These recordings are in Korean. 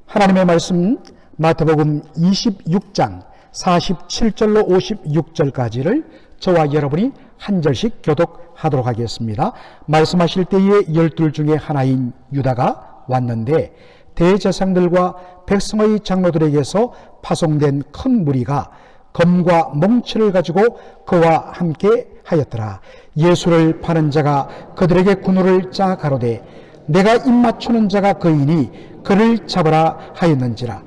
하나님의 말씀 마태복음 26장 47절로 56절까지를 저와 여러분이 한 절씩 교독하도록 하겠습니다. 말씀하실 때에 12 중에 하나인 유다가 왔는데 대제사장들과 백성의 장로들에게서 파송된 큰 무리가 검과 몽치를 가지고 그와 함께 하였더라. 예수를 파는 자가 그들에게 군호를 짜 가로되 내가 입맞추는 자가 그이니 그를 잡으라 하였는지라.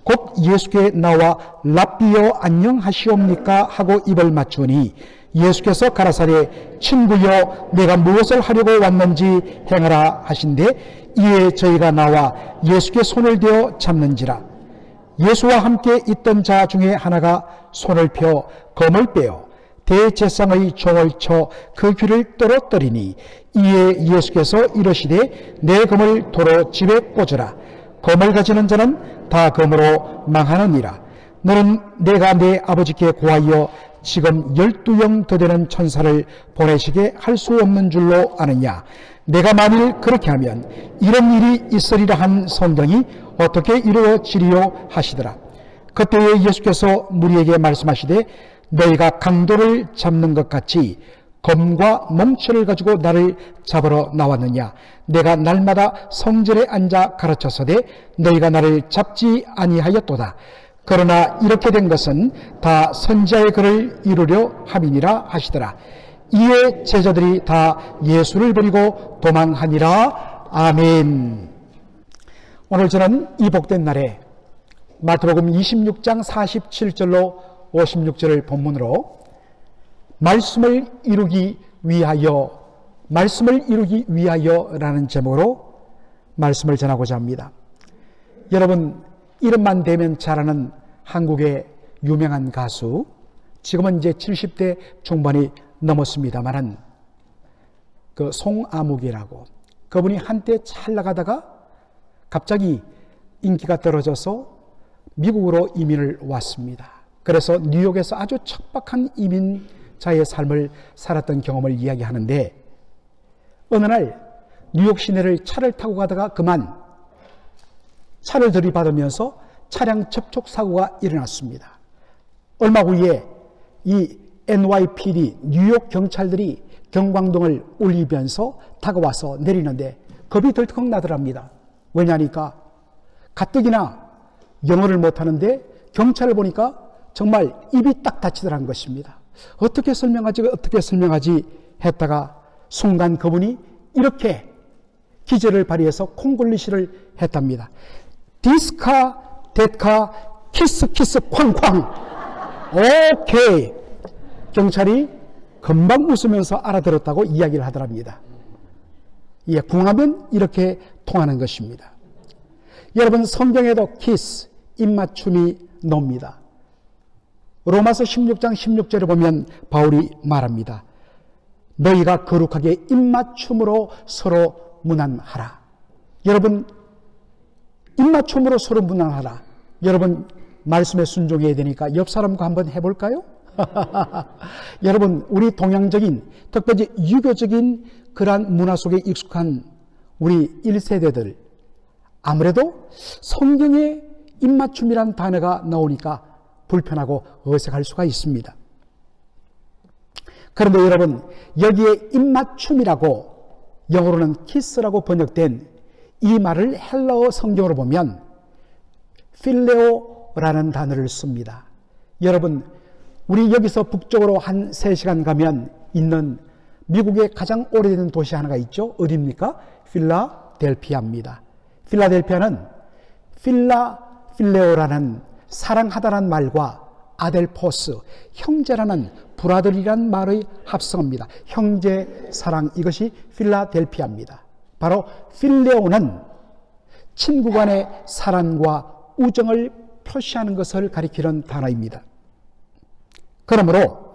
곧 예수께 나와 랍비여 안녕하시옵니까 하고 입을 맞추니 예수께서 가라사대 친구여 내가 무엇을 하려고 왔는지 행하라 하신대 이에 저희가 나와 예수께 손을 대어 잡는지라. 예수와 함께 있던 자 중에 하나가 손을 펴 검을 빼어 대제사장의 종을 쳐 그 귀를 떨어뜨리니 이에 예수께서 이르시되 내 검을 도로 집에 꽂으라. 검을 가지는 자는 다 검으로 망하느니라. 너는 내가 내 아버지께 고하여 지금 12영 더 되는 천사를 보내시게 할 수 없는 줄로 아느냐. 내가 만일 그렇게 하면 이런 일이 있으리라 한 성경이 어떻게 이루어지리요 하시더라. 그때에 예수께서 무리에게 말씀하시되 너희가 강도를 잡는 것 같이 검과 몽치를 가지고 나를 잡으러 나왔느냐. 내가 날마다 성전에 앉아 가르쳤으되 너희가 나를 잡지 아니하였도다. 그러나 이렇게 된 것은 다 선지자의 글을 이루려 함이니라 하시더라. 이에 제자들이 다 예수를 버리고 도망하니라. 아멘. 오늘 저는 이 복된 날에 마태복음 26장 47절로 56절을 본문으로 말씀을 이루기 위하여라는 제목으로 말씀을 전하고자 합니다. 여러분, 이름만 대면 잘 아는 한국의 유명한 가수, 지금은 이제 70대 중반이 넘었습니다만은 그 송아무개라고, 그분이 한때 잘 나가다가 갑자기 인기가 떨어져서 미국으로 이민을 왔습니다. 그래서 뉴욕에서 아주 척박한 이민자의 삶을 살았던 경험을 이야기하는데 어느 날 뉴욕 시내를 차를 타고 가다가 그만 차를 들이받으면서 차량 접촉 사고가 일어났습니다. 얼마 후에 이 NYPD 뉴욕 경찰들이 경광등을 울리면서 다가와서 내리는데 겁이 덜컥 나더랍니다. 왜냐니까 가뜩이나 영어를 못하는데 경찰을 보니까 정말 입이 딱 닫히더라는 것입니다. 어떻게 설명하지 했다가 순간 그분이 이렇게 기재를 발휘해서 콩글리시를 했답니다. 디스카 데카 키스 쾅쾅. 오케이. 경찰이 금방 웃으면서 알아들었다고 이야기를 하더랍니다. 예, 궁하면 이렇게 통하는 것입니다. 여러분, 성경에도 키스, 입맞춤이 나옵니다. 로마서 16장 16절에 보면 바울이 말합니다. 너희가 거룩하게 입맞춤으로 서로 문안하라. 여러분, 입맞춤으로 서로 문안하라. 여러분, 말씀에 순종해야 되니까 옆 사람과 한번 해볼까요? 여러분, 우리 동양적인, 특별히 유교적인 그러한 문화 속에 익숙한 우리 1세대들, 아무래도 성경에 입맞춤이란 단어가 나오니까 불편하고 어색할 수가 있습니다. 그런데 여러분, 여기에 입맞춤이라고 영어로는 키스라고 번역된 이 말을 헬라어 성경으로 보면 필레오라는 단어를 씁니다. 여러분, 우리 여기서 북쪽으로 한 3시간 가면 있는 미국의 가장 오래된 도시 하나가 있죠. 어디입니까? 필라델피아입니다. 필라델피아는 필레오라는 사랑하다라는 말과 아델포스, 형제라는 브라들이라는 말의 합성어입니다. 형제, 사랑, 이것이 필라델피아입니다. 바로 필레오는 친구 간의 사랑과 우정을 표시하는 것을 가리키는 단어입니다. 그러므로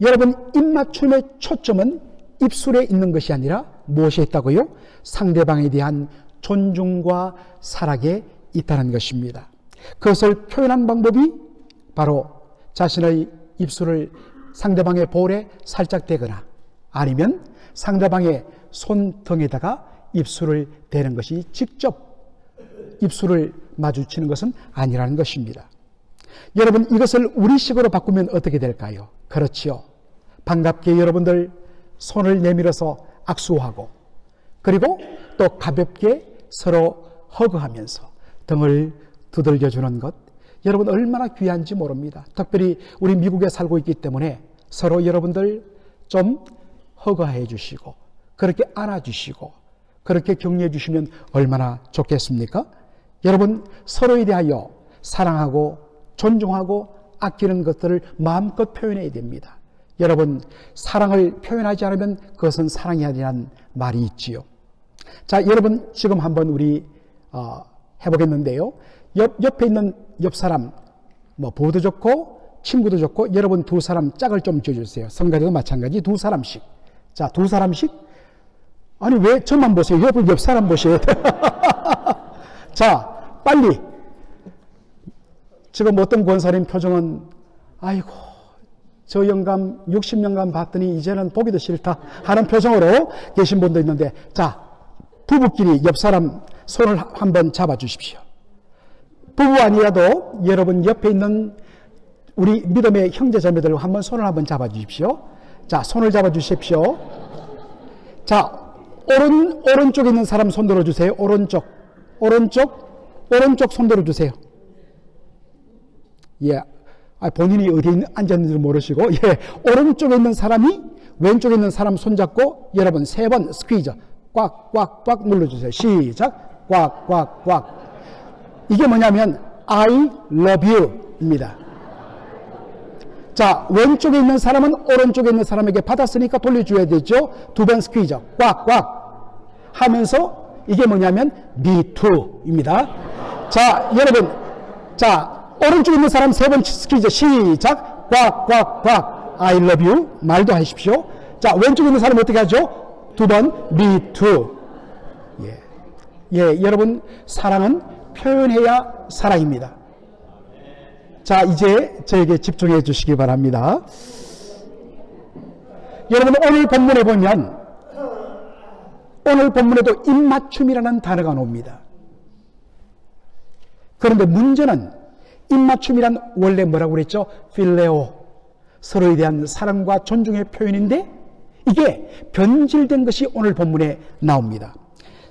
여러분, 입맞춤의 초점은 입술에 있는 것이 아니라 무엇에 있다고요? 상대방에 대한 존중과 사랑에 있다는 것입니다. 그것을 표현한 방법이 바로 자신의 입술을 상대방의 볼에 살짝 대거나 아니면 상대방의 손등에다가 입술을 대는 것이 직접 입술을 마주치는 것은 아니라는 것입니다. 여러분, 이것을 우리식으로 바꾸면 어떻게 될까요? 그렇지요. 반갑게 여러분들 손을 내밀어서 악수하고, 그리고 또 가볍게 서로 허그하면서 등을 두들겨주는 것, 여러분 얼마나 귀한지 모릅니다. 특별히 우리 미국에 살고 있기 때문에 서로 여러분들 좀 허그해 주시고, 그렇게 안아주시고, 그렇게 격려해 주시면 얼마나 좋겠습니까? 여러분, 서로에 대하여 사랑하고 존중하고 아끼는 것들을 마음껏 표현해야 됩니다. 여러분, 사랑을 표현하지 않으면 그것은 사랑이 아니라는 말이 있지요. 자, 여러분 지금 한번 우리 해보겠는데요. 옆에 있는 옆 사람, 부부도 좋고 친구도 좋고, 여러분 두 사람 짝을 좀 지어주세요. 성가대도 마찬가지 두 사람씩. 자, 두 사람씩. 아니 왜 저만 보세요? 옆 사람 보셔야 돼요. 자, 빨리. 지금 어떤 권사님 표정은 아이고 저 영감 60년간 봤더니 이제는 보기도 싫다 하는 표정으로 계신 분도 있는데, 자, 부부끼리 옆 사람 손을 한번 잡아 주십시오. 부부 아니라도 여러분 옆에 있는 우리 믿음의 형제자매들 한번 손을 한번 잡아 주십시오. 자, 손을 잡아 주십시오. 자, 오른쪽에 있는 사람 손 들어 주세요. 오른쪽 손 들어 주세요. 예. 본인이 어디 앉았는지 모르시고, 예. 오른쪽에 있는 사람이 왼쪽에 있는 사람 손잡고 여러분 3번 스퀴즈 꽉꽉꽉 눌러주세요. 시작. 꽉꽉꽉. 이게 뭐냐면 I love you 입니다. 자, 왼쪽에 있는 사람은 오른쪽에 있는 사람에게 받았으니까 돌려줘야 되죠. 2번 스퀴즈 꽉꽉 하면서 이게 뭐냐면 me too 입니다. 자, 여러분, 자, 오른쪽에 있는 사람 3번 스퀴즈 시작. 꽉꽉꽉 I love you 말도 하십시오. 자, 왼쪽에 있는 사람 어떻게 하죠? 2번 me too. 예, 여러분, 사랑은 표현해야 사랑입니다. 자, 이제 저에게 집중해 주시기 바랍니다. 여러분, 오늘 본문에 보면 오늘 본문에도 입맞춤이라는 단어가 나옵니다. 그런데 문제는 입맞춤이란 원래 뭐라고 그랬죠? 필레오, 서로에 대한 사랑과 존중의 표현인데 이게 변질된 것이 오늘 본문에 나옵니다.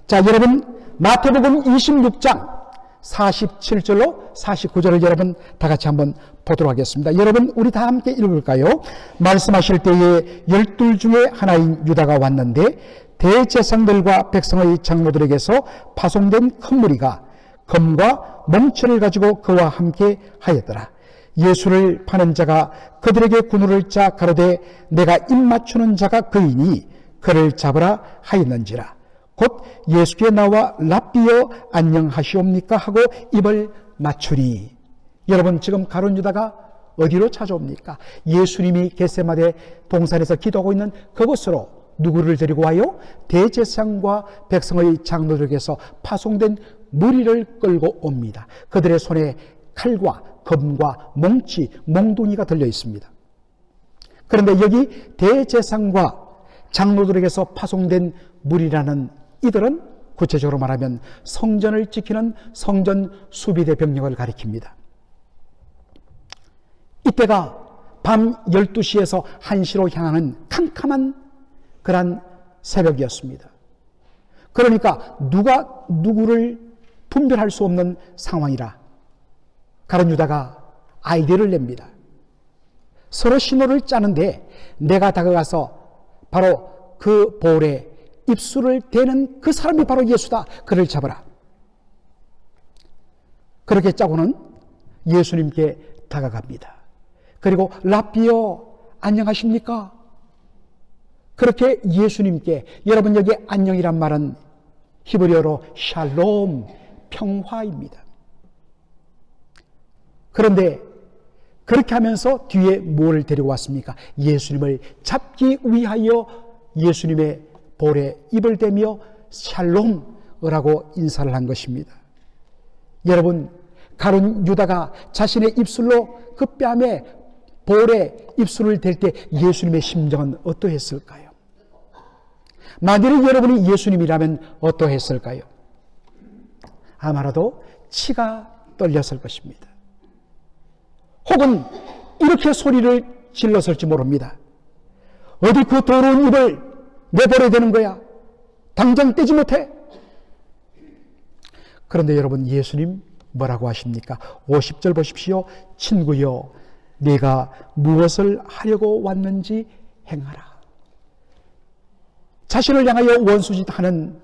자, 여러분, 마태복음 26장 47절로 49절을 여러분 다 같이 한번 보도록 하겠습니다. 여러분, 우리 다 함께 읽을까요? 말씀하실 때에 12 중에 하나인 유다가 왔는데 대제사장들과 백성의 장로들에게서 파송된 큰 무리가 검과 멍치를 가지고 그와 함께 하였더라. 예수를 파는 자가 그들에게 군우를 짜 가로되 내가 입맞추는 자가 그이니 그를 잡으라 하였는지라. 곧 예수께 나와 랍비여 안녕하시옵니까 하고 입을 맞추니. 여러분, 지금 가룟 유다가 어디로 찾아옵니까? 예수님이 겟세마네 동산에서 기도하고 있는 그곳으로 누구를 데리고 와요? 대제사장과 백성의 장로들에게서 파송된 무리를 끌고 옵니다. 그들의 손에 칼과 검과 몽치, 몽둥이가 들려 있습니다. 그런데 여기 대제사장과 장로들에게서 파송된 무리라는 이들은 구체적으로 말하면 성전을 지키는 성전 수비대 병력을 가리킵니다. 이때가 밤 12시에서 1시로 향하는 캄캄한 그런 새벽이었습니다. 그러니까 누가 누구를 분별할 수 없는 상황이라 가룟 유다가 아이디어를 냅니다. 서로 신호를 짜는데 내가 다가가서 바로 그 볼에 입술을 대는 그 사람이 바로 예수다. 그를 잡아라. 그렇게 짜고는 예수님께 다가갑니다. 그리고 랍비여 안녕하십니까? 그렇게 예수님께, 여러분 여기 안녕이란 말은 히브리어로 샬롬, 평화입니다. 그런데 그렇게 하면서 뒤에 뭘 데리고 왔습니까? 예수님을 잡기 위하여 예수님의 볼에 입을 대며 샬롬이라고 인사를 한 것입니다. 여러분, 가룟 유다가 자신의 입술로 그 뺨에 볼에 입술을 댈 때 예수님의 심정은 어떠했을까요? 만일 여러분이 예수님이라면 어떠했을까요? 아마도 치가 떨렸을 것입니다. 혹은 이렇게 소리를 질렀을지 모릅니다. 어디 그 더러운 입을 내버려야 되는 거야? 당장 떼지 못해? 그런데 여러분, 예수님 뭐라고 하십니까? 50절 보십시오. 친구여, 네가 무엇을 하려고 왔는지 행하라. 자신을 향하여 원수짓하는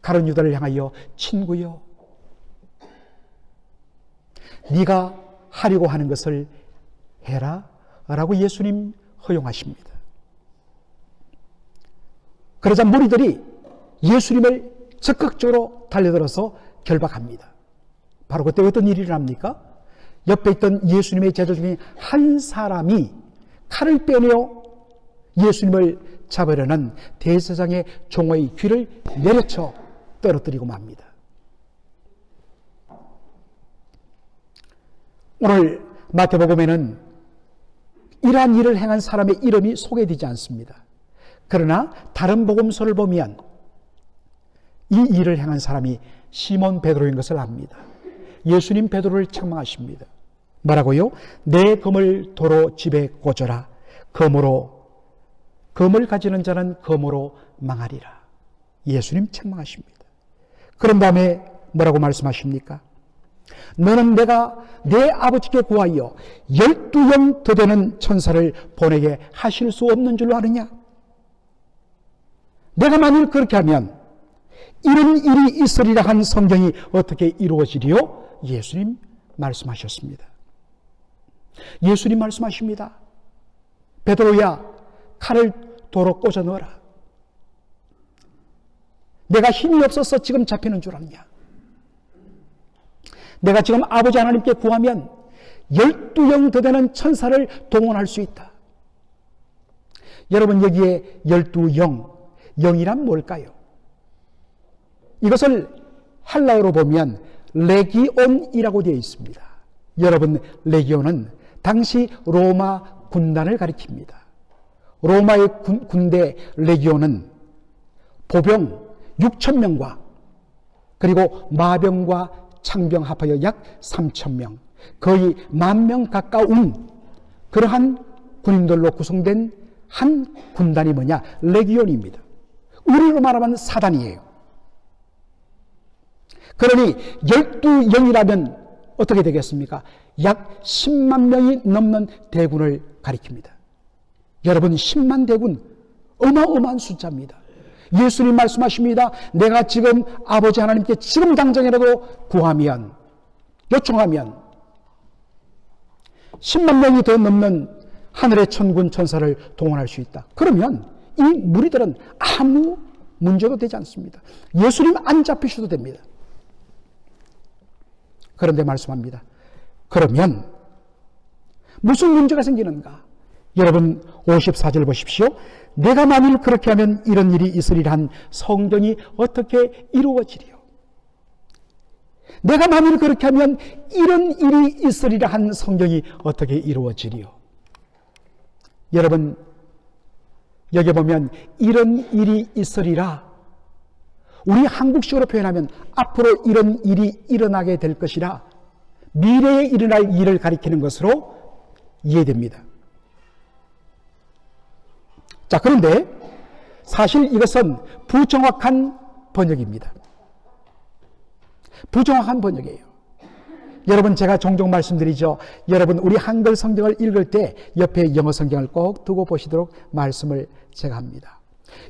가룟 유다를 향하여 친구여, 네가 하려고 하는 것을 해라 라고 예수님 허용하십니다. 그러자 무리들이 예수님을 적극적으로 달려들어서 결박합니다. 바로 그때 어떤 일이 일어납니까? 옆에 있던 예수님의 제자 중에 한 사람이 칼을 빼내어 예수님을 잡으려는 대제사장의 종의 귀를 내려쳐 떨어뜨리고 맙니다. 오늘 마태복음에는 이러한 일을 행한 사람의 이름이 소개되지 않습니다. 그러나 다른 복음서를 보면 이 일을 행한 사람이 시몬 베드로인 것을 압니다. 예수님 베드로를 책망하십니다. 뭐라고요? 내 검을 도로 집에 꽂아라. 검을 가지는 자는 검으로 망하리라. 예수님 책망하십니다. 그런 다음에 뭐라고 말씀하십니까? 너는 내가 내 아버지께 구하여 12영 더 되는 천사를 보내게 하실 수 없는 줄로 아느냐? 내가 만일 그렇게 하면 이런 일이 있으리라 한 성경이 어떻게 이루어지리요? 예수님 말씀하셨습니다. 예수님 말씀하십니다. 베드로야, 칼을 도로 꽂아 넣어라. 내가 힘이 없어서 지금 잡히는 줄 아느냐? 내가 지금 아버지 하나님께 구하면 12영 더 되는 천사를 동원할 수 있다. 여러분, 여기에 12영, 영이란 뭘까요? 이것을 헬라어로 보면 레기온이라고 되어 있습니다. 여러분, 레기온은 당시 로마 군단을 가리킵니다. 로마의 군대 레기온은 보병 6,000명과 그리고 마병과 창병 합하여 약 3,000명, 거의 10,000명 가까운 그러한 군인들로 구성된 한 군단이 뭐냐? 레기온입니다. 우리로 말하면 사단이에요. 그러니 12영이라면 어떻게 되겠습니까? 약 10만 명이 넘는 대군을 가리킵니다. 여러분, 10만 대군, 어마어마한 숫자입니다. 예수님 말씀하십니다. 내가 지금 아버지 하나님께 지금 당장이라도 구하면, 요청하면 10만 명이 더 넘는 하늘의 천군 천사를 동원할 수 있다. 그러면 이 무리들은 아무 문제도 되지 않습니다. 예수님 안 잡히셔도 됩니다. 그런데 말씀합니다. 그러면 무슨 문제가 생기는가? 여러분, 54절 보십시오. 내가 만일 그렇게 하면 이런 일이 있으리라 한 성경이 어떻게 이루어지리요? 내가 만일 그렇게 하면 이런 일이 있으리라 한 성경이 어떻게 이루어지리요? 여러분, 여기 보면 이런 일이 있으리라, 우리 한국식으로 표현하면 앞으로 이런 일이 일어나게 될 것이라, 미래에 일어날 일을 가리키는 것으로 이해됩니다. 자, 그런데 사실 이것은 부정확한 번역입니다. 부정확한 번역이에요. 여러분, 제가 종종 말씀드리죠. 여러분, 우리 한글 성경을 읽을 때 옆에 영어 성경을 꼭 두고 보시도록 말씀을 제가 합니다.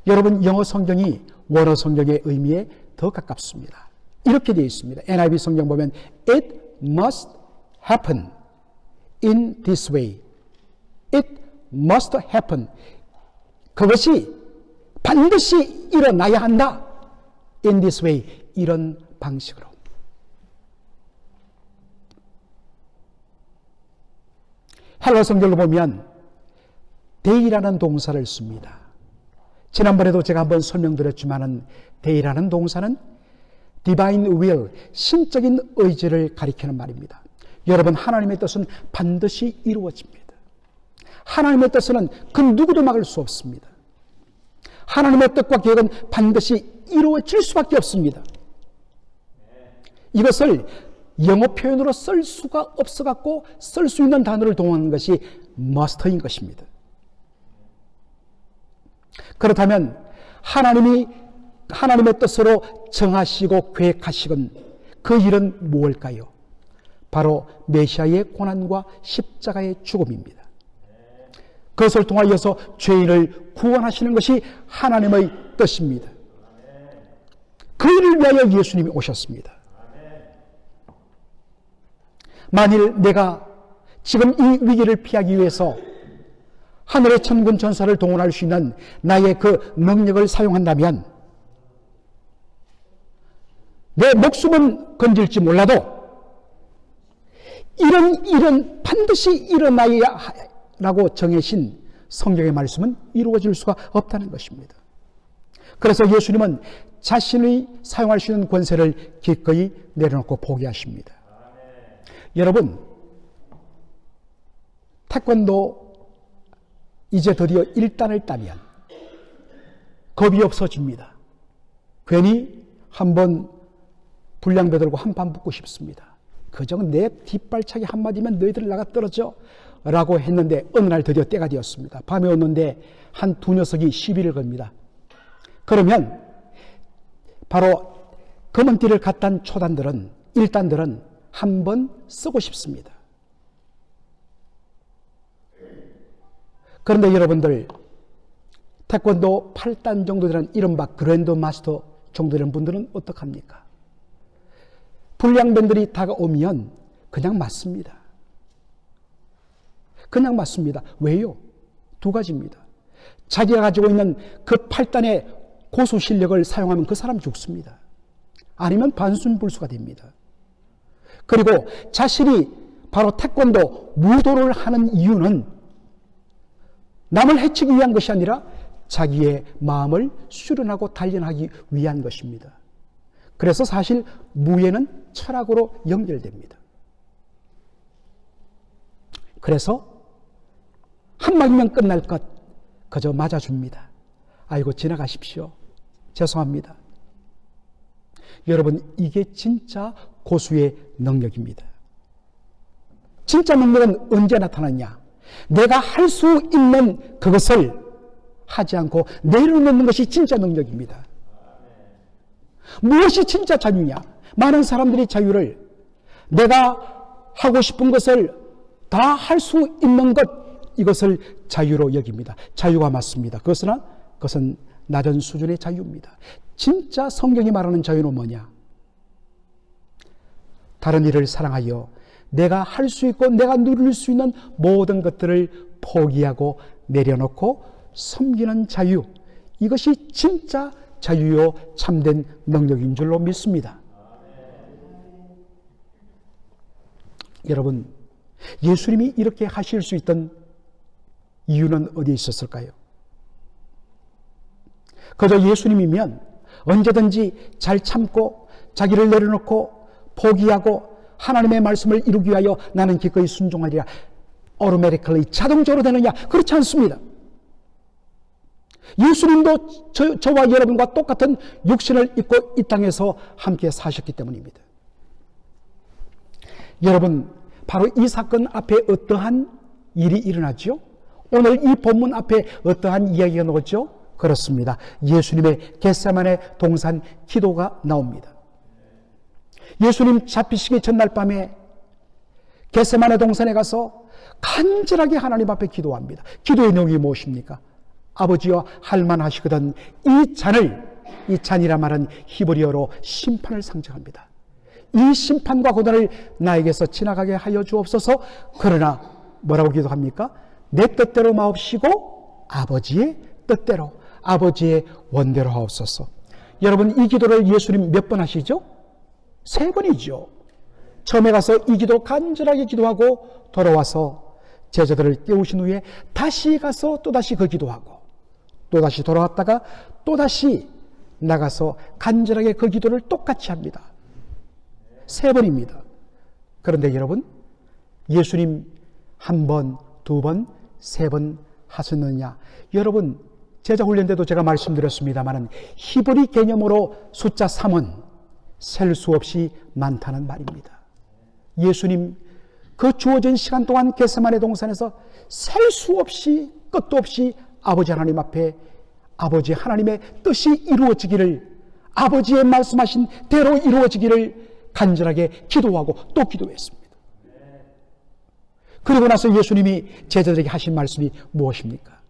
여러분, 영어 성경이 원어 성경의 의미에 더 가깝습니다. 이렇게 되어 있습니다. NIV 성경 보면 It must happen in this way. It must happen. 그것이 반드시 일어나야 한다. In this way. 이런 방식으로. 헬라 성경을 보면 day라는 동사를 씁니다. 지난번에도 제가 한번 설명드렸지만은 day라는 동사는 divine will, 신적인 의지를 가리키는 말입니다. 여러분, 하나님의 뜻은 반드시 이루어집니다. 하나님의 뜻은 그 누구도 막을 수 없습니다. 하나님의 뜻과 계획은 반드시 이루어질 수밖에 없습니다. 이것을 영어 표현으로 쓸 수가 없어갖고 쓸 수 있는 단어를 동원하는 것이 must인 것입니다. 그렇다면 하나님의 뜻으로 정하시고 계획하시건 그 일은 무엇일까요? 바로 메시아의 고난과 십자가의 죽음입니다. 그것을 통하여서 죄인을 구원하시는 것이 하나님의 뜻입니다. 그 일을 위하여 예수님이 오셨습니다. 만일 내가 지금 이 위기를 피하기 위해서 하늘의 천군 천사를 동원할 수 있는 나의 그 능력을 사용한다면 내 목숨은 건질지 몰라도 이런 일은 반드시 일어나야 라고 정해신 성경의 말씀은 이루어질 수가 없다는 것입니다. 그래서 예수님은 자신이 사용할 수 있는 권세를 기꺼이 내려놓고 포기하십니다. 여러분, 태권도 이제 드디어 1단을 따면 겁이 없어집니다. 괜히 한번 불량배 들고 한판 붙고 싶습니다. 그저 내 뒷발차기 한마디면 너희들 나가 떨어져 라고 했는데 어느 날 드디어 때가 되었습니다. 밤에 오는데 한 두 녀석이 시비를 겁니다. 그러면 바로 검은 띠를 갖단 초단들은 1단들은 한번 쓰고 싶습니다. 그런데 여러분들 태권도 8단 정도 되는 이른바 그랜드 마스터 정도 되는 분들은 어떡합니까? 불량배들이 다가오면 그냥 맞습니다. 그냥 맞습니다. 왜요? 두 가지입니다. 자기가 가지고 있는 그 8단의 고수 실력을 사용하면 그 사람 죽습니다. 아니면 반순불수가 됩니다. 그리고 자신이 바로 태권도 무도를 하는 이유는 남을 해치기 위한 것이 아니라 자기의 마음을 수련하고 단련하기 위한 것입니다. 그래서 사실 무예는 철학으로 연결됩니다. 그래서 한 방이면 끝날 것 그저 맞아줍니다. 아이고 지나가십시오. 죄송합니다. 여러분, 이게 진짜 고수의 능력입니다. 진짜 능력은 언제 나타나냐? 내가 할 수 있는 그것을 하지 않고 내려놓는 것이 진짜 능력입니다. 무엇이 진짜 자유냐? 많은 사람들이 자유를 내가 하고 싶은 것을 다 할 수 있는 것, 이것을 자유로 여깁니다. 자유가 맞습니다. 그것은 낮은 수준의 자유입니다. 진짜 성경이 말하는 자유는 뭐냐? 다른 일을 사랑하여 내가 할 수 있고 내가 누릴 수 있는 모든 것들을 포기하고 내려놓고 섬기는 자유. 이것이 진짜 자유요 참된 능력인 줄로 믿습니다. 여러분, 예수님이 이렇게 하실 수 있던 이유는 어디에 있었을까요? 그저 예수님이면 언제든지 잘 참고 자기를 내려놓고 포기하고 하나님의 말씀을 이루기 위하여 나는 기꺼이 순종하리라. automatically 자동적으로 되느냐? 그렇지 않습니다. 예수님도 저와 여러분과 똑같은 육신을 입고 이 땅에서 함께 사셨기 때문입니다. 여러분, 바로 이 사건 앞에 어떠한 일이 일어나죠? 오늘 이 본문 앞에 어떠한 이야기가 나오죠? 그렇습니다. 예수님의 겟세마네 동산 기도가 나옵니다. 예수님 잡히시기 전날 밤에 겟세마네 동산에 가서 간절하게 하나님 앞에 기도합니다. 기도의 내용이 무엇입니까? 아버지여 할만하시거든 이 잔이라 말은 히브리어로 심판을 상징합니다. 이 심판과 고난을 나에게서 지나가게 하여 주옵소서. 그러나 뭐라고 기도합니까? 내 뜻대로 마옵시고 아버지의 뜻대로, 아버지의 원대로 하옵소서. 여러분, 이 기도를 예수님 몇 번 하시죠? 3번이죠. 처음에 가서 이 기도 간절하게 기도하고 돌아와서 제자들을 깨우신 후에 다시 가서 또다시 그 기도하고 또다시 돌아왔다가 또다시 나가서 간절하게 그 기도를 똑같이 합니다. 3번입니다. 그런데 여러분, 예수님 1번, 2번, 3번 하셨느냐? 여러분, 제자 훈련 때도 제가 말씀드렸습니다만 히브리 개념으로 숫자 3은 셀 수 없이 많다는 말입니다. 예수님 그 주어진 시간 동안 겟세마네 동산에서 셀 수 없이 끝도 없이 아버지 하나님 앞에 아버지 하나님의 뜻이 이루어지기를, 아버지의 말씀하신 대로 이루어지기를 간절하게 기도하고 또 기도했습니다. 그리고 나서 예수님이 제자들에게 하신 말씀이 무엇입니까?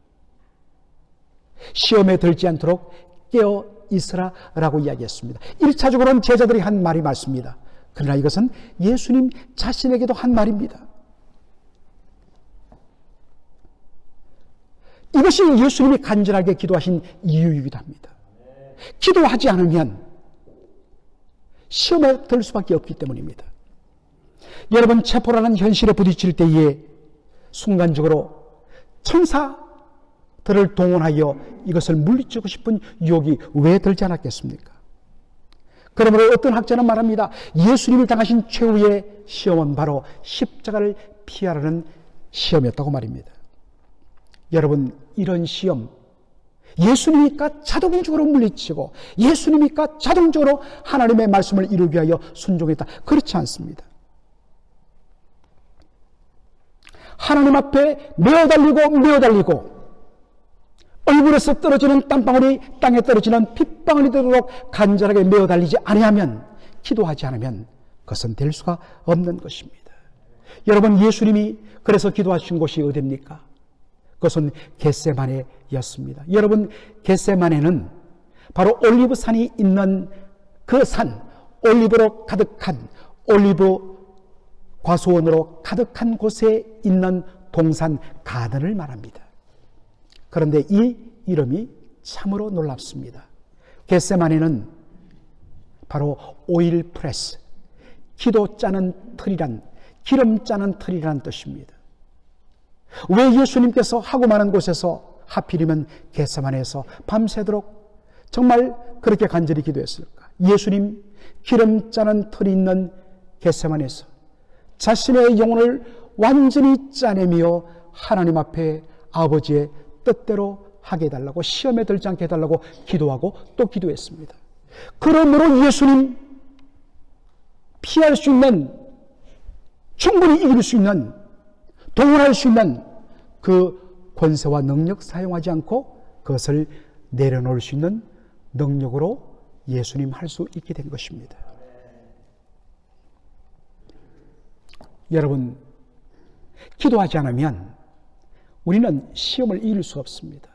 시험에 들지 않도록 깨어 있으라 라고 이야기했습니다. 1차적으로는 제자들이 한 말이 맞습니다. 그러나 이것은 예수님 자신에게도 한 말입니다. 이것이 예수님이 간절하게 기도하신 이유이기도 합니다. 기도하지 않으면 시험에 들 수밖에 없기 때문입니다. 여러분, 체포라는 현실에 부딪힐 때에 순간적으로 천사들을 동원하여 이것을 물리치고 싶은 유혹이 왜 들지 않았겠습니까? 그러므로 어떤 학자는 말합니다. 예수님이 당하신 최후의 시험은 바로 십자가를 피하라는 시험이었다고 말입니다. 여러분, 이런 시험, 예수님이니까 자동적으로 물리치고 예수님이니까 자동적으로 하나님의 말씀을 이루기 위하여 순종했다. 그렇지 않습니다. 하나님 앞에 메어달리고 얼굴에서 떨어지는 땀방울이 땅에 떨어지는 핏방울이 되도록 간절하게 메어달리지 아니하면, 기도하지 않으면 그것은 될 수가 없는 것입니다. 여러분, 예수님이 그래서 기도하신 곳이 어디입니까? 그것은 겟세마네였습니다. 여러분, 겟세마네는 바로 올리브산이 있는 그 산, 올리브로 가득한, 올리브 과수원으로 가득한 곳에 있는 동산 가든을 말합니다. 그런데 이 이름이 참으로 놀랍습니다. 겟세마네는 바로 오일 프레스, 기도 짜는 틀이란, 기름 짜는 틀이라는 뜻입니다. 왜 예수님께서 하고 많은 곳에서 하필이면 겟세마네에서 밤새도록 정말 그렇게 간절히 기도했을까? 예수님 기름 짜는 틀이 있는 겟세마네에서 자신의 영혼을 완전히 짜내며 하나님 앞에 아버지의 뜻대로 하게 해달라고, 시험에 들지 않게 해달라고 기도하고 또 기도했습니다. 그러므로 예수님 피할 수 있는, 충분히 이길 수 있는, 동원할 수 있는 그 권세와 능력 사용하지 않고 그것을 내려놓을 수 있는 능력으로 예수님 할 수 있게 된 것입니다. 여러분, 기도하지 않으면 우리는 시험을 이길 수 없습니다.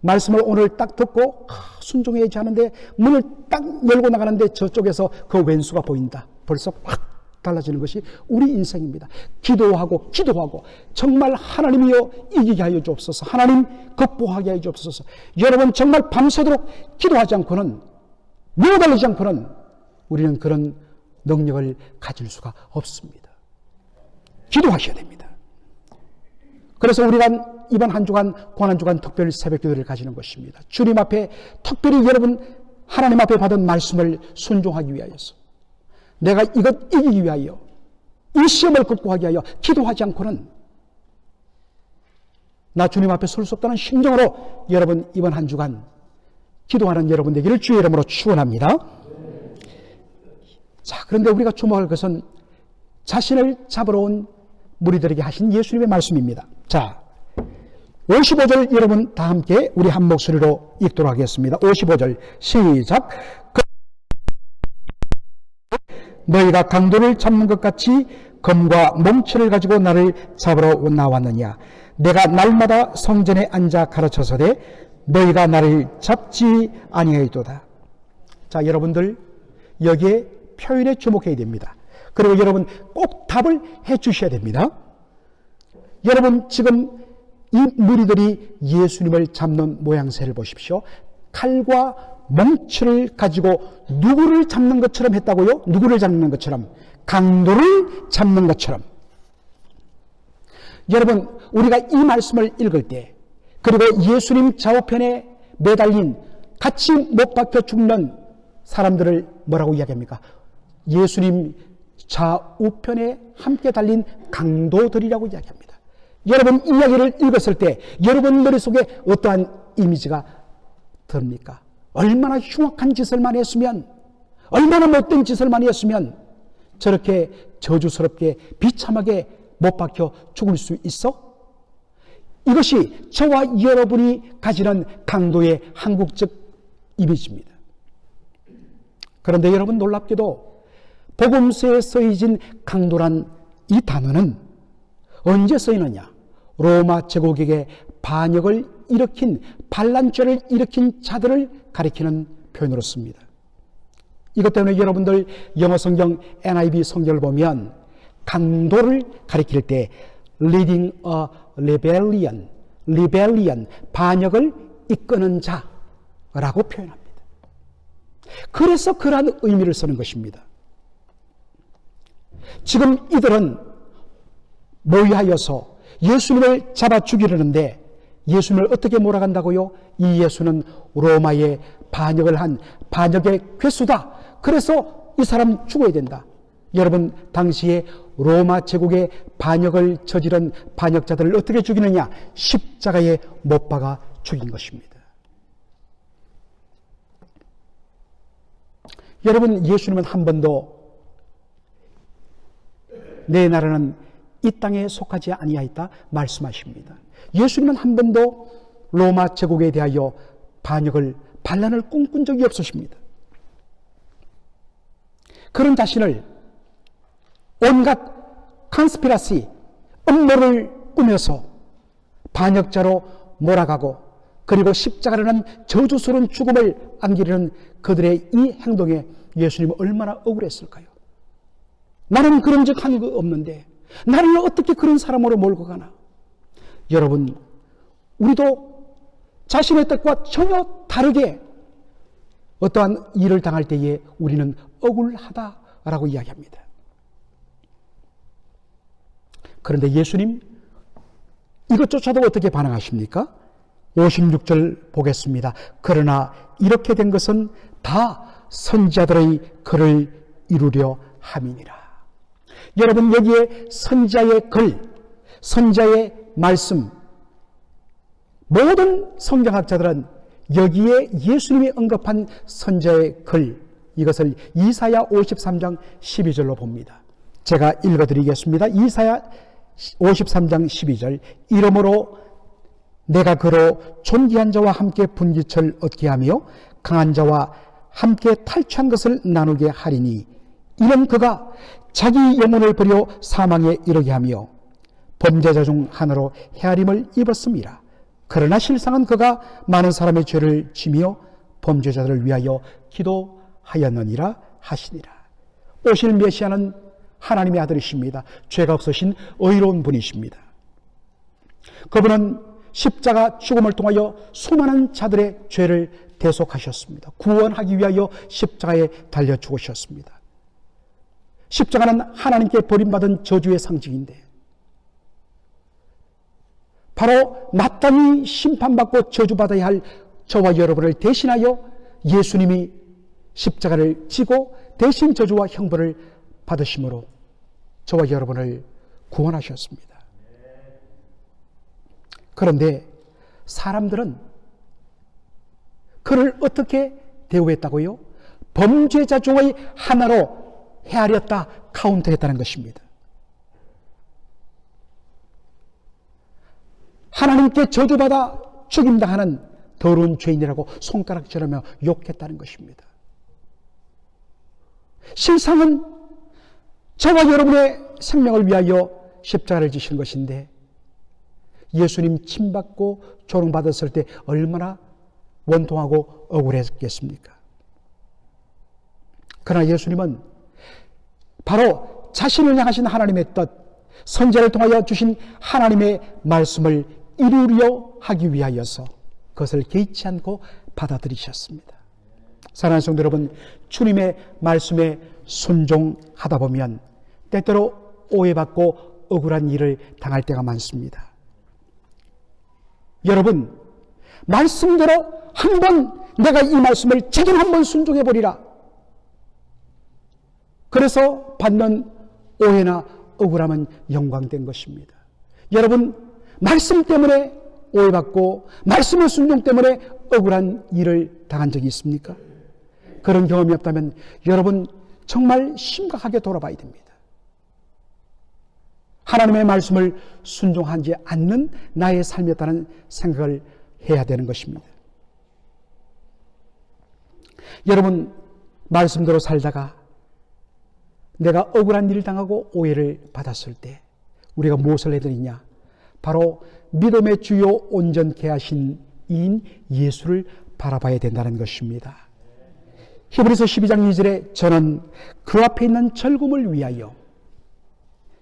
말씀을 오늘 딱 듣고 순종해야지 하는데 문을 딱 열고 나가는데 저쪽에서 그 왼수가 보인다. 벌써 확 달라지는 것이 우리 인생입니다. 기도하고 정말 하나님이여 이기게 하여 주옵소서, 하나님 극복하게 하여 주옵소서. 여러분, 정말 밤새도록 기도하지 않고는, 메어달리지 않고는 우리는 그런 능력을 가질 수가 없습니다. 기도하셔야 됩니다. 그래서 우리가 이번 한 주간, 고난주간 특별 새벽 기도를 가지는 것입니다. 주님 앞에 특별히 여러분 하나님 앞에 받은 말씀을 순종하기 위하여서, 내가 이것 이기기 위하여, 이 시험을 극복하기 위하여 기도하지 않고는 나 주님 앞에 설 수 없다는 심정으로 여러분 이번 한 주간 기도하는 여러분 되기를 주의 이름으로 축원합니다. 자, 그런데 우리가 주목할 것은 자신을 잡으러 온 무리들에게 하신 예수님의 말씀입니다. 자, 55절 여러분 다 함께 우리 한 목소리로 읽도록 하겠습니다. 55절 시작. 너희가 강도를 잡는 것 같이 검과 몽치를 가지고 나를 잡으러 나왔느냐? 내가 날마다 성전에 앉아 가르쳐서되 너희가 나를 잡지 아니하였도다. 자, 여러분들 여기에 표현에 주목해야 됩니다. 그리고 여러분 꼭 답을 해 주셔야 됩니다. 여러분, 지금 이 무리들이 예수님을 잡는 모양새를 보십시오. 칼과 몽치를 가지고 누구를 잡는 것처럼 했다고요? 누구를 잡는 것처럼? 강도를 잡는 것처럼. 여러분, 우리가 이 말씀을 읽을 때, 그리고 예수님 좌우편에 매달린, 같이 못 박혀 죽는 사람들을 뭐라고 이야기합니까? 예수님 좌우편에 함께 달린 강도들이라고 이야기합니다. 여러분, 이 이야기를 읽었을 때 여러분 머릿속에 어떠한 이미지가 듭니까? 얼마나 흉악한 짓을 많이 했으면, 얼마나 못된 짓을 많이 했으면 저렇게 저주스럽게 비참하게 못 박혀 죽을 수 있어? 이것이 저와 여러분이 가지는 강도의 한국적 이미지입니다. 그런데 여러분, 놀랍게도 복음서에 쓰여진 강도란 이 단어는 언제 쓰이느냐? 로마 제국에게 반역을 일으킨, 반란죄를 일으킨 자들을 가리키는 표현으로 씁니다. 이것 때문에 여러분들 영어 성경 NIV 성경을 보면 강도를 가리킬 때 leading a rebellion, 반역을 이끄는 자라고 표현합니다. 그래서 그러한 의미를 쓰는 것입니다. 지금 이들은 모의하여서 예수님을 잡아 죽이려는데 예수님을 어떻게 몰아간다고요? 이 예수는 로마의 반역을 한 반역의 괴수다. 그래서 이 사람 죽어야 된다. 여러분, 당시에 로마 제국의 반역을 저지른 반역자들을 어떻게 죽이느냐? 십자가에 못 박아 죽인 것입니다. 여러분, 예수님은 한 번도 내 나라는 이 땅에 속하지 아니하였다 말씀하십니다. 예수님은 한 번도 로마 제국에 대하여 반란을 꿈꾼 적이 없으십니다. 그런 자신을 온갖 컨스피러시, 음모를 꾸며서 반역자로 몰아가고 그리고 십자가라는 저주스러운 죽음을 안기려는 그들의 이 행동에 예수님은 얼마나 억울했을까요? 나는 그런 적 한 거 없는데 나를 어떻게 그런 사람으로 몰고 가나? 여러분, 우리도 자신의 뜻과 전혀 다르게 어떠한 일을 당할 때에 우리는 억울하다라고 이야기합니다. 그런데 예수님 이것조차도 어떻게 반응하십니까? 56절 보겠습니다. 그러나 이렇게 된 것은 다 선지자들의 글을 이루려 함이니라. 여러분, 여기에 선지자의 글, 선지자의 말씀, 모든 성경학자들은 여기에 예수님이 언급한 선지자의 글, 이것을 이사야 53장 12절로 봅니다. 제가 읽어드리겠습니다. 이사야 53장 12절. 이러므로 내가 그로 존귀한 자와 함께 분깃을 얻게 하며 강한 자와 함께 탈취한 것을 나누게 하리니 이는 그가 자기 영혼을 버려 사망에 이르게 하며 범죄자 중 하나로 헤아림을 입었음이라. 그러나 실상은 그가 많은 사람의 죄를 지며 범죄자들을 위하여 기도하였느니라 하시니라. 오실 메시아는 하나님의 아들이십니다. 죄가 없으신 의로운 분이십니다. 그분은 십자가 죽음을 통하여 수많은 자들의 죄를 대속하셨습니다. 구원하기 위하여 십자가에 달려 죽으셨습니다. 십자가는 하나님께 버림받은 저주의 상징인데 바로 마땅히 심판받고 저주받아야 할 저와 여러분을 대신하여 예수님이 십자가를 지고 대신 저주와 형벌을 받으심으로 저와 여러분을 구원하셨습니다. 그런데 사람들은 그를 어떻게 대우했다고요? 범죄자 중의 하나로 헤아렸다, 카운트했다는 것입니다. 하나님께 저주받아 죽임당하는 더러운 죄인이라고 손가락질하며 욕했다는 것입니다. 실상은 저와 여러분의 생명을 위하여 십자가를 지신 것인데 예수님 침받고 조롱받았을 때 얼마나 원통하고 억울했겠습니까? 그러나 예수님은 바로 자신을 향하신 하나님의 뜻, 선지자를 통하여 주신 하나님의 말씀을 이루려 하기 위하여서 그것을 개의치 않고 받아들이셨습니다. 사랑하는 성도 여러분, 주님의 말씀에 순종하다 보면 때때로 오해받고 억울한 일을 당할 때가 많습니다. 여러분, 말씀대로 한번 내가 이 말씀을 제대로 한번 순종해보리라. 그래서 받는 오해나 억울함은 영광된 것입니다. 여러분, 말씀 때문에 오해받고 말씀의 순종 때문에 억울한 일을 당한 적이 있습니까? 그런 경험이 없다면 여러분 정말 심각하게 돌아봐야 됩니다. 하나님의 말씀을 순종하지 않는 나의 삶이었다는 생각을 해야 되는 것입니다. 여러분, 말씀대로 살다가 내가 억울한 일을 당하고 오해를 받았을 때 우리가 무엇을 해야 되느냐? 바로 믿음의 주요 온전케 하신 이인 예수를 바라봐야 된다는 것입니다. 히브리서 12장 2절에 저는 그 앞에 있는 즐거움을 위하여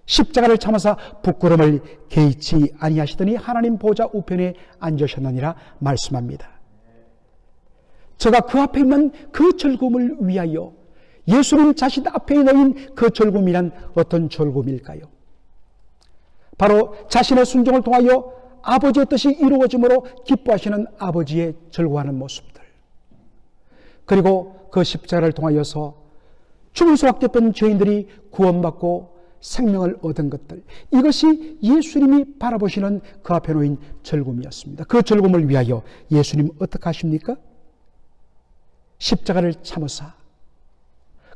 십자가를 참으사 부끄러움을 개의치 아니하시더니 하나님 보좌 우편에 앉으셨느니라 말씀합니다. 제가 그 앞에 있는 그 즐거움을 위하여 예수님 자신 앞에 놓인 그 즐거움이란 어떤 즐거움일까요? 바로 자신의 순종을 통하여 아버지의 뜻이 이루어짐으로 기뻐하시는 아버지의 즐거워하는 모습들, 그리고 그 십자가를 통하여서 죽을 수밖에 없던 죄인들이 구원받고 생명을 얻은 것들, 이것이 예수님이 바라보시는 그 앞에 놓인 즐거움이었습니다. 그 즐거움을 위하여 예수님 어떻게 하십니까? 십자가를 참으사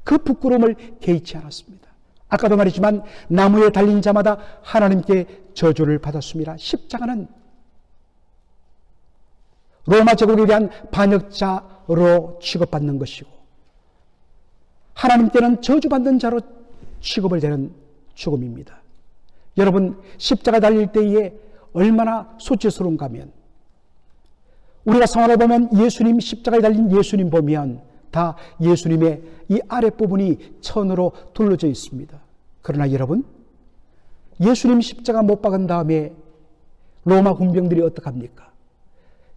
그 부끄러움을 개의치 않았습니다. 아까도 말했지만 나무에 달린 자마다 하나님께 저주를 받았습니다. 십자가는 로마 제국에 대한 반역자로 취급받는 것이고 하나님께는 저주받는 자로 취급을 되는 죽음입니다. 여러분, 십자가 달릴 때에 얼마나 수치스러운가 하면 우리가 성화를 보면 예수님, 십자가에 달린 예수님 보면 다 예수님의 이 아랫부분이 천으로 둘러져 있습니다. 그러나 여러분, 예수님 십자가 못 박은 다음에 로마 군병들이 어떻게 합니까?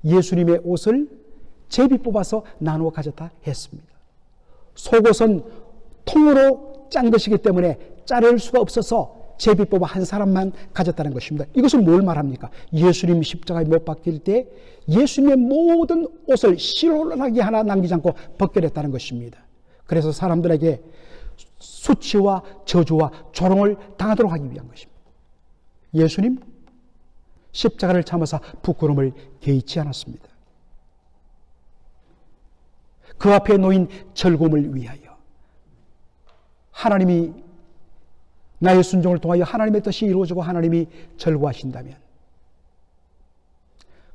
예수님의 옷을 제비 뽑아서 나누어 가졌다 했습니다. 속옷은 통으로 짠 것이기 때문에 자를 수가 없어서 제비 뽑아 한 사람만 가졌다는 것입니다. 이것은 뭘 말합니까? 예수님 십자가에 못 박힐 때 예수님의 모든 옷을 실오라기 하나 남기지 않고 벗겨냈다는 것입니다. 그래서 사람들에게 수치와 저주와 조롱을 당하도록 하기 위한 것입니다. 예수님 십자가를 참아서 부끄러움을 개의치 않았습니다. 그 앞에 놓인 즐거움을 위하여 하나님이 나의 순종을 통하여 하나님의 뜻이 이루어지고 하나님이 즐거워하신다면,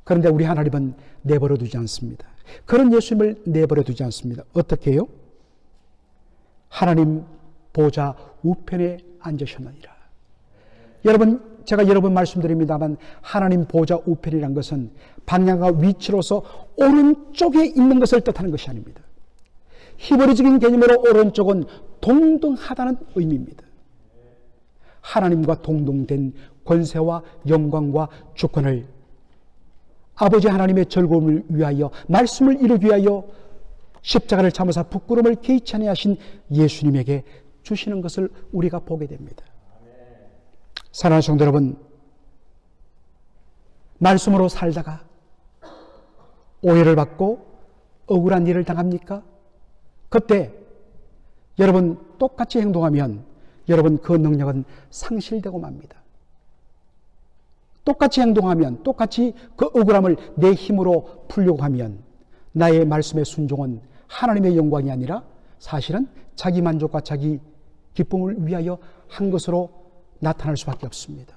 그런데 우리 하나님은 내버려 두지 않습니다. 그런 예수님을 내버려 두지 않습니다. 어떻게 해요? 하나님 보좌 우편에 앉으셨느니라. 여러분, 제가 여러 번 말씀드립니다만 하나님 보좌 우편이란 것은 방향과 위치로서 오른쪽에 있는 것을 뜻하는 것이 아닙니다. 히브리적인 개념으로 오른쪽은 동등하다는 의미입니다. 하나님과 동등된 권세와 영광과 주권을 아버지 하나님의 즐거움을 위하여, 말씀을 이루기 위하여 십자가를 참으사 부끄러움을 개의치 아니하신 예수님에게 주시는 것을 우리가 보게 됩니다. 사랑하는 성도 여러분, 말씀으로 살다가 오해를 받고 억울한 일을 당합니까? 그때 여러분 똑같이 행동하면 여러분 그 능력은 상실되고 맙니다. 똑같이 행동하면, 똑같이 그 억울함을 내 힘으로 풀려고 하면 나의 말씀의 순종은 하나님의 영광이 아니라 사실은 자기 만족과 자기 기쁨을 위하여 한 것으로 나타날 수밖에 없습니다.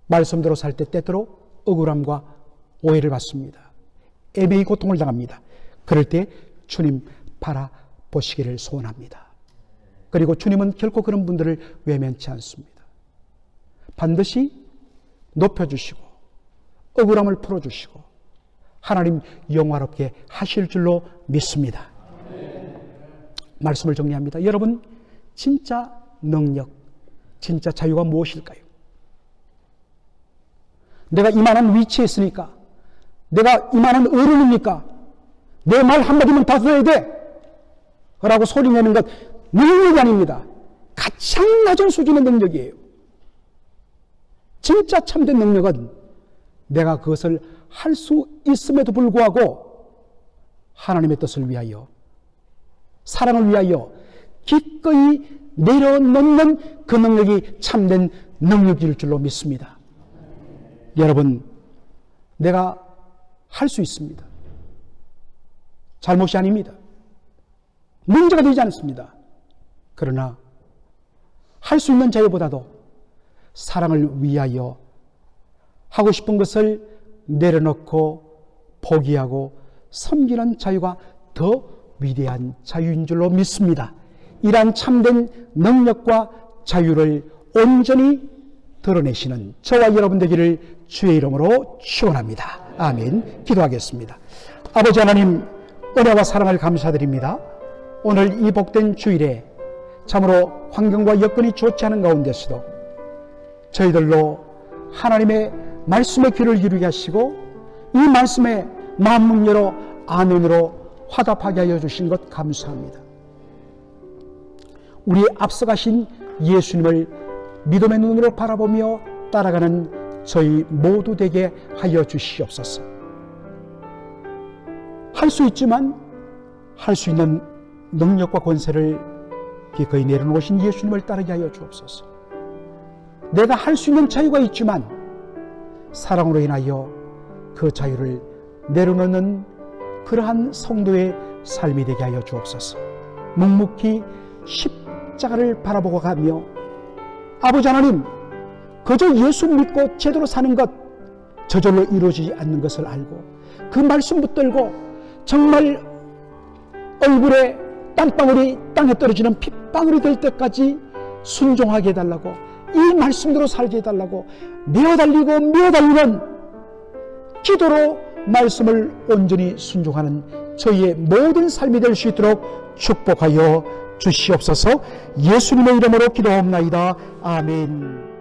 말씀대로 살 때 때때로 억울함과 오해를 받습니다. 애매히 고통을 당합니다. 그럴 때 주님 바라보시기를 소원합니다. 그리고 주님은 결코 그런 분들을 외면치 않습니다. 반드시 높여주시고 억울함을 풀어주시고 하나님 영화롭게 하실 줄로 믿습니다. 말씀을 정리합니다. 여러분, 진짜 능력, 진짜 자유가 무엇일까요? 내가 이만한 위치에 있으니까, 내가 이만한 어른이니까 내 말 한마디면 다 들어야 돼 라고 소리내는 것, 능력이 아닙니다. 가장 낮은 수준의 능력이에요. 진짜 참된 능력은 내가 그것을 할 수 있음에도 불구하고 하나님의 뜻을 위하여, 사랑을 위하여 기꺼이 내려놓는 그 능력이 참된 능력일 줄로 믿습니다. 여러분, 내가 할 수 있습니다. 잘못이 아닙니다. 문제가 되지 않습니다. 그러나 할 수 있는 자유보다도 사랑을 위하여 하고 싶은 것을 내려놓고 포기하고 섬기는 자유가 더 위대한 자유인 줄로 믿습니다. 이러한 참된 능력과 자유를 온전히 드러내시는 저와 여러분 되기를 주의 이름으로 축원합니다. 아멘. 기도하겠습니다. 아버지 하나님, 은혜와 사랑을 감사드립니다. 오늘 이 복된 주일에 참으로 환경과 여건이 좋지 않은 가운데서도 저희들로 하나님의 말씀의 귀를 기울이게 하시고 이 말씀에 마음 열어 아멘으로 화답하게 하여 주신 것 감사합니다. 우리 앞서가신 예수님을 믿음의 눈으로 바라보며 따라가는 저희 모두 되게 하여 주시옵소서. 할 수 있지만 할 수 있는 능력과 권세를 기꺼이 내려놓으신 예수님을 따르게 하여 주옵소서. 내가 할 수 있는 자유가 있지만 사랑으로 인하여 그 자유를 내려놓는 그러한 성도의 삶이 되게 하여 주옵소서. 묵묵히 십자가를 바라보고 가며 아버지 하나님, 그저 예수 믿고 제대로 사는 것 저절로 이루어지지 않는 것을 알고 그 말씀 붙들고 정말 얼굴에 땀방울이 땅에 떨어지는 핏방울이 될 때까지 순종하게 해달라고, 이 말씀대로 살게 해달라고 미어달리는 기도로 말씀을 온전히 순종하는 저희의 모든 삶이 될 수 있도록 축복하여 주시옵소서. 예수님의 이름으로 기도하옵나이다. 아멘.